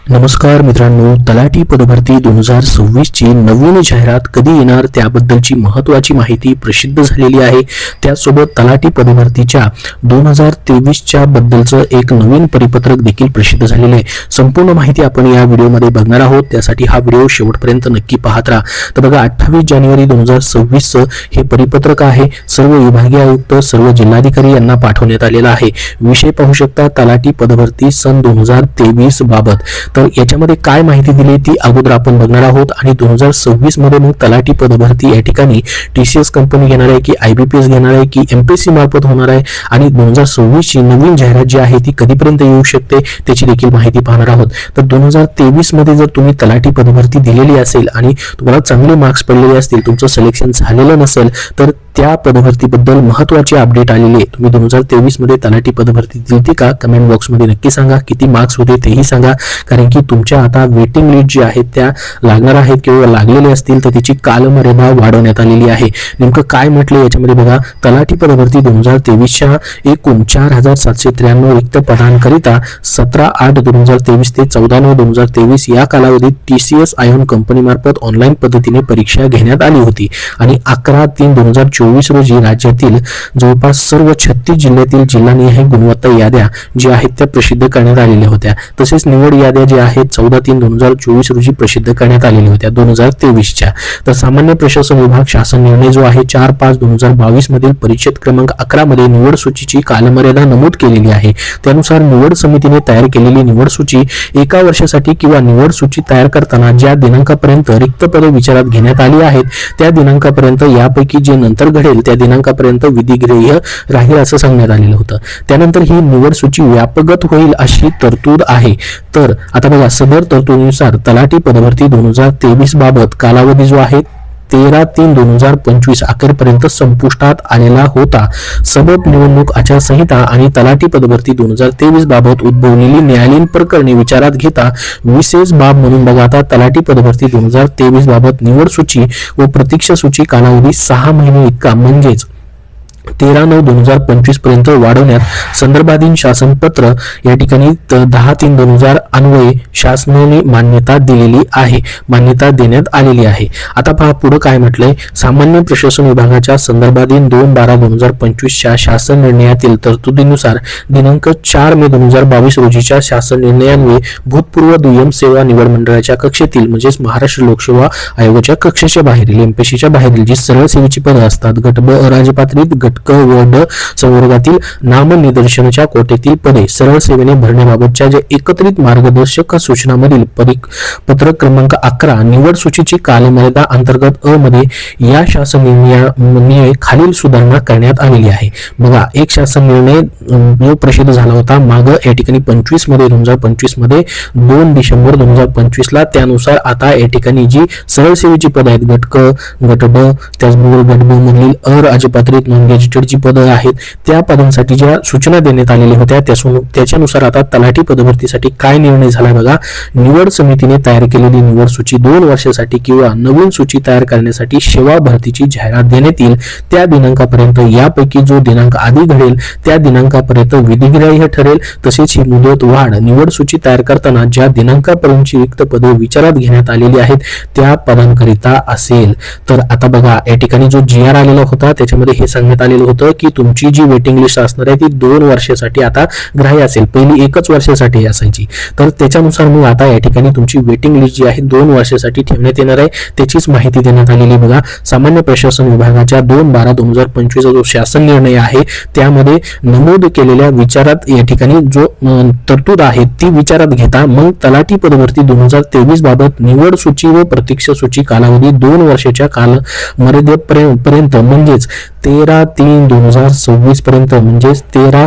नमस्कार मित्रांनो, तलाठी पदभरती 2026 ची नवीन जाहिरात कधी येणार त्याबद्दलची महत्त्वाची माहिती प्रसिद्ध झालेली आहे। त्यासोबत तलाठी पदभरतीच्या 2023 च्या बद्दलचं एक नवीन परिपत्रक देखील प्रसिद्ध झालेले आहे। संपूर्ण माहिती आपण या व्हिडिओमध्ये बघणार आहोत, त्यासाठी हा व्हिडिओ शेवटपर्यंत नक्की पाहत राहा। तर बघा, 28 जानेवारी 2026 हे परिपत्रक आहे। सर्व विभागीय आयुक्त, सर्व जिल्हाधिकारी यांना पाठवण्यात आलेला आहे। विषय पाहू शकता, तलाठी पदभरती सन 2023 बाबत। तर याच्यामध्ये काय माहिती दिली ती अगोदर आपण बघणार आहोत आणि 2026 मध्ये मग तलाठी पदभरती या ठिकाणी टीसीएस कंपनी घेणार आहे की आयबीपीएस घेणार आहे की एमपीएससी मार्फत होणार आहे आणि 2026 ची नवीन जाहिरात जी आहे ती कधीपर्यंत येऊ शकते त्याची देखील माहिती पाहणार आहोत। तर 2023 मध्ये जर तुम्ही तलाठी पदभरती दिलेली असेल आणि तुम्हाला चांगले मार्क्स पडलेले असतील, तुमचं सिलेक्शन झालेलं नसेल, तर त्या पदभरतीबद्दल महत्त्वाची अपडेट आलेली आहे। तुम्ही 2023 मध्ये तलाठी पदभरती दिलती का? कमेंट बॉक्स मध्ये नक्की सांगा। किती मार्क्स होते तेही सांगा, कारण की तुमच्या आता वेटिंग लिस्ट जी आहे त्या लागणार आहेत किंवा लागलेले असतील तर त्याची कालमर्यादा वाढवण्यात आलेली आहे। नेमकं काय म्हटलं याच्यामध्ये बघा, तलाठी पदभरती 2023 च्या एकूण 4793 रिक्त पदांकरिता 17/8/2023 ते 14/9/2023 या कालावधीत टीसीएस आयॉन कंपनी मार्फत ऑनलाईन पद्धतीने परीक्षा घेण्यात आली होती आणि 11/3/2024 रोजी राज्यातील जवळपास सर्व 36 जिल्ह्यातील जिल्हानिहाय गुणवत्ता याद्या ज्या आहेत त्या प्रसिद्ध करण्यात आलेल्या होत्या। तसेच निवड याद्या ज्या आहेत 14/3/2024 रोजी प्रसिद्ध करण्यात आलेल्या होत्या 2023 च्या। तर सामान्य प्रशासन विभाग शासन निर्णय जो आहे 4/5/2022 मधील परिच्छेद क्रमांक 11 मध्ये निवड सूचीची कालमर्यादा नमूद केलेली आहे। त्यानुसार निवड समितीने तयार केलेली निवड सूची एका वर्षासाठी किंवा निवड सूची तयार करताना ज्या दिनांकापर्यंत रिक्त पदे विचारात घेण्यात आली आहेत त्या दिनांकापर्यंत यापैकी जे नंतर घडेल त्या दिनांकापर्यंत विधिग्राह्य राहील असं सांगण्यात आलेलं होतं। त्यानंतर ही निवड सूची व्यापक होईल अशी तरतूद आहे। तर आता बघा, सदर तरतुदीनुसार तलाठी पदभरती 2023 बाबत कालावधी जो आहे 13/3/2025 अखेरपर्यंत संपुष्टात आलेला होता। सबब निवडणूक आचारसंहिता आणि तलाठी पदभरती 2023 बाबत उद्भवलेली न्यायालयीन प्रकरणे विचारात घेता विशेष बाब म्हणून बघा, आता तलाठी पदभरती 2023 बाबत निवड सूची व प्रतीक्षा सूची कालावधी 6 महिने इतका म्हणजेच 13/9/2025 पर्यंत वाढवण्यात संदर्भाधीन शासन पत्र या ठिकाणी 10/3/2000 अन्वये शासनाने मान्यता दिलेली आहे, मान्यता देण्यात आलेली आहे। आता पहा पुढे काय म्हटलंय, सामान्य प्रशासन विभागाच्या संदर्भाधीन 2/12/2025 च्या शासन निर्णयातील तरतुदीनुसार दिनांक 4 मे 2022 रोजीच्या शासन निर्णयान्वये भूतपूर्व दुय्यम सेवा निवड मंडळाच्या कक्षेतील म्हणजेच महाराष्ट्र लोकसेवा आयोगाच्या कक्षेच्या बाहेरील एमपीएससीच्या बाहेरील जी सरळ सेवेची पदे असतात, गट ब अराजपात्रित, गट क व ड संवर्गातील नामनिर्देशनाच्या कोट्यातील पदे सरळ सेवेने भरण्याबाबतच्या जे एकत्रित मार्गदर्शक सूचनामधील पत्रक क्रमांक 11 निवड सूचीची कालमर्यादा अंतर्गत अ मध्ये या शासन निर्णय खालील सुधारणा करण्यात आलेली आहे। बघा, एक शासन निर्णय जो प्रसिद्ध झाला होता माग या ठिकाणी 25 मध्ये 2025 मध्ये 2 डिसेंबर 2025 ला, त्यानुसार आता या ठिकाणी जी सरळ सेवेची पदे आहेत गट क, गट ड, त्याचबरोबर गट ब मधील अराजपात्रित नॉन गॅजेटेड जी पदे आहेत त्या पदांसाठी ज्या सूचना देण्यात आलेल्या होत्या त्याच्यानुसार आता तलाठी पदभरतीसाठी काय निर्णय झाला बघा, निवड समितीने तयार केलेली निवड सूची 2 वर्षासाठी किंवा नवीन सूची तयार करण्यासाठी सेवा भरतीची जाहिरात देण्यात येईल त्या दिनांकापर्यंत यापैकी जो दिनांक आधी घडेल त्या दिनांकापर्यंत विधिग्राह्य ठरेल। तसेच ही मुदत वाढ निवड सूची तयार करताना ज्या दिनांकापर्यंतची रिक्त पदे विचारात घेण्यात आलेली आहेत त्या पदांकरिता असेल। तर आता बघा, या ठिकाणी जो जीआर आलेला होता त्याच्यामध्ये हे सांगण्यात आलेलं होतं की तुमची जी वेटिंग लिस्ट असणार आहे ती 2 वर्षासाठी आता ग्राह्य असेल, पहिली 1 वर्षासाठी असायची। तर त्याच्यानुसार मग आता या ठिकाणी तुमची वेटिंग लिस्ट जी आहे 2 वर्षासाठी ठेवण्यात येणार आहे, त्याचीच माहिती देण्यात आलेली बघा। सामान्य प्रशासन विभागाच्या 2/12/2025 जो शासन निर्णय आहे त्यामध्ये नमूद केलेल्या विचारात या ठिकाणी जो तरतूद आहे ती विचारात घेता मग तलाठी पदभरती 2023 बाबत निवड सूची व प्रतीक्षा सूची कालावधी 2 वर्षाच्या कालमर्यादेपर्यंत म्हणजेच 13/3/2026 पर्यंत म्हणजेच 13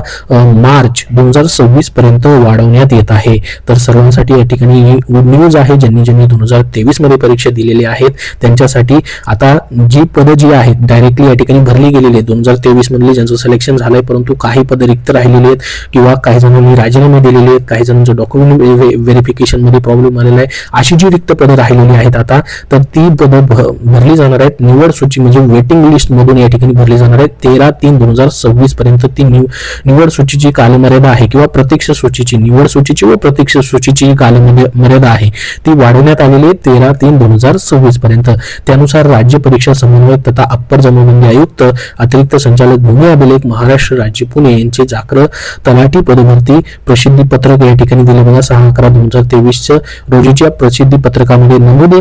मार्च 2026 पर्यंत वाढवण्यात येत आहे। तर सर्वांसाठी या ठिकाणी ही गुड न्यूज आहे। ज्यांनी 2023 मध्ये परीक्षा दिलेली आहेत त्यांच्यासाठी आता जी पदे जी आहेत डायरेक्टली या ठिकाणी भरली गेलेली आहेत 2023 मधले ज्यांचं सिलेक्शन झालंय, परंतु काही पदे रिक्त राहिलेली आहेत किंवा काही जणांनी राजीनामे दिलेले आहेत, काही जणांचं डॉक्युमेंट व्हेरिफिकेशन मध्ये प्रॉब्लेम आलेला आहे, अशी जी रिक्त पदे राहिलेली आहेत आता तर ती पदे भरली जाणार आहेत। निवड सूची म्हणजे वेटिंग लिस्ट मधून या ठिकाणी भरली जाणार आहे. 13/3/2026 पर्यंत ती निवड सूचीची कालमर्यादा आहे किंवा प्रत्यक्ष सूचीची, निवड सूचीची व प्रत्यक्ष सूचीची कालमर्यादा आहे ती वाढवण्यात आलेली आहे 13/3/2026 पर्यंत. त्यानुसार राज्य परीक्षा समन्वयक तथा अप्पर जमाबंदी आयुक्त अतिरिक्त संचालक भूमी अभिलेख महाराष्ट्र राज्य पुणे यांचे जाकर तलाठी पदभरती प्रसिद्धी पत्रक या ठिकाणी दिले बघा. 6/11/2023 रोजीच्या प्रसिद्धी पत्रकामध्ये नमूद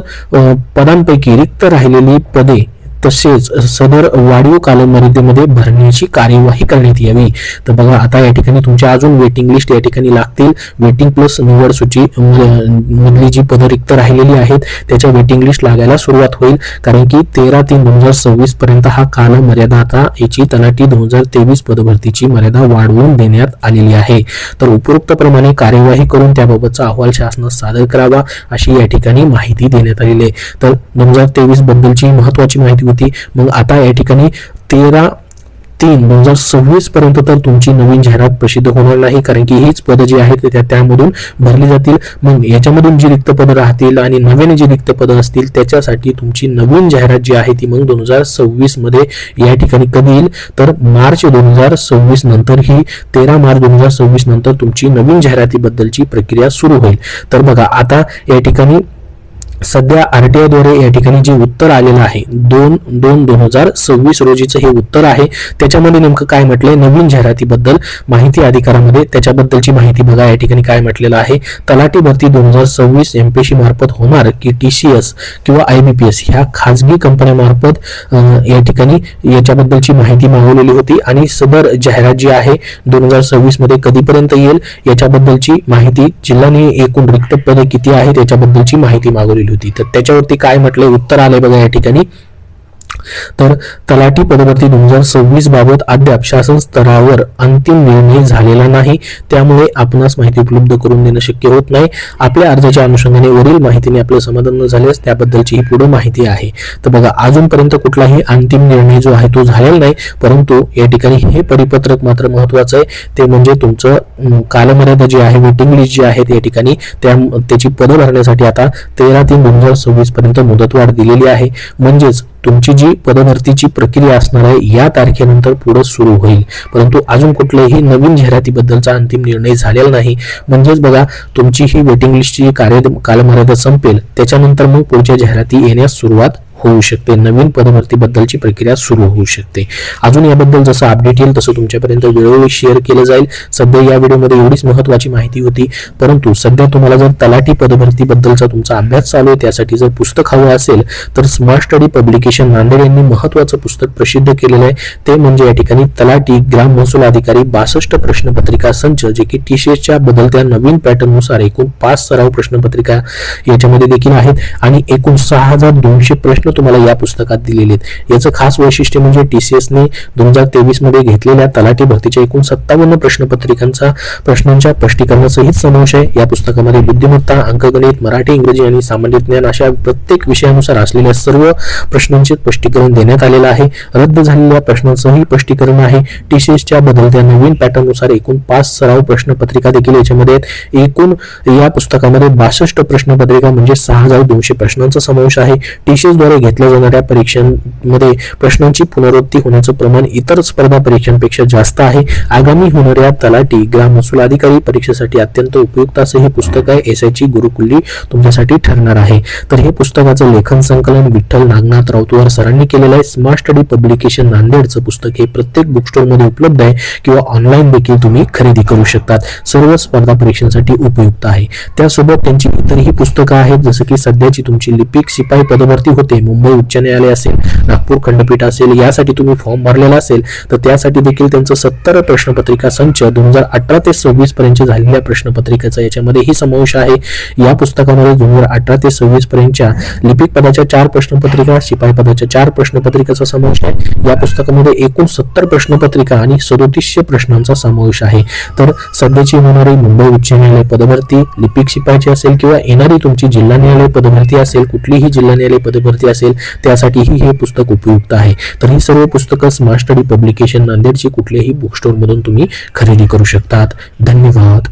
पदांपैकी रिक्त राहिलेली पदे तसेच सदर वाढीव कालमर्यादेमध्ये भरण्याची कार्यवाही करण्यात यावी. तर बघा आता या ठिकाणी तुमच्या अजून वेटिंग लिस्ट या ठिकाणी लागतील. वेटिंग प्लस निवड सूची मधली जी पदं रिक्त राहिलेली आहेत त्याच्या वेटिंग लिस्ट लागायला सुरुवात होईल, कारण की 13/3/2026 पर्यंत हा कालमर्यादा आता याची तलाठी 2023 पदभरतीची मर्यादा वाढवून देण्यात आलेली आहे. तर उपरोक्त प्रमाणे कार्यवाही करून त्याबाबतचा अहवाल शासनास सादर करावा अशी या ठिकाणी माहिती देण्यात आलेली आहे. तर 2023 बद्दलची महत्वाची माहिती. मग आता या ठिकाणी 13/3/2026 पर्यंत तर तुमची नवीन जाहिरात प्रसिद्ध होणार नाही, कारण की हीच पदं जी आहेत त्यामधून भरली जातील. मग याच्यामधून जी रिक्त पदं राहतील आणि नव्याने जी रिक्त पदं असतील त्याच्यासाठी तुमची नवीन जाहिरात जी आहे ती मग 2026 मध्ये या ठिकाणी कधी येईल तर मार्च 2026 नंतर, ही 13 मार्च 2026 नंतर तुमची नवीन जाहिरातीबद्दलची प्रक्रिया सुरू होईल. तर बघा आता या ठिकाणी सध्या आरटीआय द्वारे या ठिकाणी जे उत्तर आलेलं आहे 2/2/2026 रोजीचं हे उत्तर आहे. त्याच्यामध्ये नेमकं काय म्हटलंय नवीन जाहिरातीबद्दल माहिती अधिकारामध्ये त्याच्याबद्दलची माहिती बघा. या ठिकाणी काय म्हटलेलं आहे, तलाठी भरती 2026 एमपीएससी मार्फत होणार की टीसीएस किंवा आयबीपीएस ह्या खाजगी कंपन्यांमार्फत या ठिकाणी याच्याबद्दलची माहिती मागवलेली होती आणि सदर जाहिरात जी आहे 2026 मध्ये कधीपर्यंत येईल याच्याबद्दलची माहिती, जिल्ह्याने एकूण रिक्त पदे किती आहेत याच्याबद्दलची माहिती मागवलेली होती. तर त्याच्यावरती काय म्हटलंय उत्तर आलंय बघा या ठिकाणी. तर तलाठी पदभरती 2026 बाबत अद्याप शासन स्तरावर अंतिम निर्णय झालेला नाही, त्यामुळे आपणास माहिती उपलब्ध करून देणं शक्य होत नाही. आपल्या अर्जाच्या अनुषंगाने वरील माहितीने आपलं समाधान न झाल्यास त्याबद्दलची ही पुढे माहिती आहे. तर बघा अजूनपर्यंत कुठलाही अंतिम निर्णय जो आहे तो झालेला नाही, परंतु या ठिकाणी हे परिपत्रक मात्र महत्वाचं आहे. ते म्हणजे तुमचं कालमर्यादा जी आहे, वेटिंग लिस्ट जी आहे या ठिकाणी त्याची पदं भरण्यासाठी आता 13/3/2026 पर्यंत मुदतवाढ दिलेली आहे. म्हणजेच तुमची जी पदभरतीची प्रक्रिया असणार आहे या तारखेनंतर पुढे सुरू होईल, परंतु अजून कुठल्याही नवीन जाहिरातीबद्दलचा अंतिम निर्णय झालेला नाही. म्हणजेच बघा तुमची ही वेटिंग लिस्टची कालमर्यादा संपेल त्याच्यानंतर मग पुढच्या जाहिराती येण्यास सुरुवात होऊ शकते, नवीन पदभरती बद्दलची प्रक्रिया सुरू होऊ शकते. अजून याबद्दल जसं अपडेट येईल तसं तुमच्यापर्यंत वेळोवेळी शेअर केलं जाईल. सध्या या व्हिडिओमध्ये एवढीच महत्वाची माहिती होती, परंतु सध्या तुम्हाला जर तलाठी पदभरती बद्दलचा तुमचा अभ्यास चालू आहे त्यासाठी जर पुस्तक हवं असेल तर स्मार्ट स्टडी पब्लिकेशन नांदेड यांनी महत्वाचं पुस्तक प्रसिद्ध केलेलं आहे. ते म्हणजे या ठिकाणी तलाठी ग्राम महसूल अधिकारी 62 प्रश्नपत्रिका संच, जे की टीसीएसच्या बदलत्या नवीन पॅटर्न नुसार एकूण 5 सराव प्रश्नपत्रिका याच्यामध्ये देखील आहेत आणि एकूण 6200 प्रश्न तुम्हाला या पुस्तकात दिलेले आहेत. याचं खास वैशिष्ट्य म्हणजे टीसीएसने 2023 मध्ये घेतलेल्या तलाठी भरतीच्या एकूण 57 प्रश्नांच्या स्पष्टीकरणासहित समावेश आहे. या पुस्तकामध्ये बुद्धिमत्ता, अंकगणित, मराठी, इंग्रजी आणि सामान्य ज्ञान अशा प्रत्येक विषयानुसार असलेल्या सर्व प्रश्नांचे स्पष्टीकरण देण्यात आलेलं आहे. रद्द झालेल्या प्रश्नांचंही स्पष्टीकरण आहे. टीसीएसच्या बदलत्या नवीन पॅटर्न नुसार एकूण 5 सराव प्रश्नपत्रिका देखील याच्यामध्ये आहेत. एकूण या पुस्तकामध्ये 62 प्रश्नपत्रिका म्हणजे 6200 प्रश्नांचा समावेश आहे. टीसीएस द्वारे घेतल्या जाणाऱ्या परीक्षांमध्ये प्रश्नांची पुनरावृत्ती होण्याचं प्रमाण इतर स्पर्धा परीक्षांपेक्षा जास्त आहे. आगामी होणाऱ्या तलाठी ग्राम महसूल अधिकारी परीक्षेसाठी अत्यंत उपयुक्त असं हे पुस्तक आहे. एसआयची गुरुकुल्ली तुमच्यासाठी ठरणार आहे. तर हे पुस्तकाचं लेखन संकलन विठ्ठल नागनाथ राऊतवार सरांनी केलेलं आहे. स्मार्ट स्टडी पब्लिकेशन नांदेडचं पुस्तक हे प्रत्येक बुक स्टोर मध्ये उपलब्ध आहे किंवा ऑनलाईन देखील तुम्ही खरेदी करू शकतात. सर्व स्पर्धा परीक्षांसाठी उपयुक्त आहे. त्यासोबत त्यांची इतरही पुस्तकं आहेत, जसं की सध्याची तुमची लिपिक शिपाई पदभरती होते, मुंबई उच्च न्यायालय असेल, नागपूर खंडपीठ असेल, यासाठी तुम्ही फॉर्म भरलेला असेल तर त्यासाठी देखील त्यांचं 70 प्रश्नपत्रिका संच 2018 ते 26 पर्यंत झालेल्या प्रश्नपत्रिकेचा याच्यामध्येही समावेश आहे. या पुस्तकामध्ये 2018 ते 26 पर्यंतच्या लिपिक पदाच्या 4 प्रश्नपत्रिका, शिपाई पदाच्या 4 प्रश्नपत्रिकाचा समावेश आहे. या पुस्तकामध्ये एकूण 70 प्रश्नपत्रिका आणि 3700 प्रश्नांचा समावेश आहे. तर सध्याची होणारी मुंबई उच्च न्यायालय पदभरती लिपिक शिपाईची असेल किंवा येणारी तुमची जिल्हा न्यायालय पदभरती असेल, कुठलीही जिल्हा न्यायालय पदभरती असेल त्यासाठीही हे पुस्तक उपयुक्त आहे. तर ही सर्व पुस्तकं स्मार्ट स्टडी पब्लिकेशन नांदेडची कुठल्याही बुक स्टोर मधून तुम्ही खरेदी करू शकतात. धन्यवाद.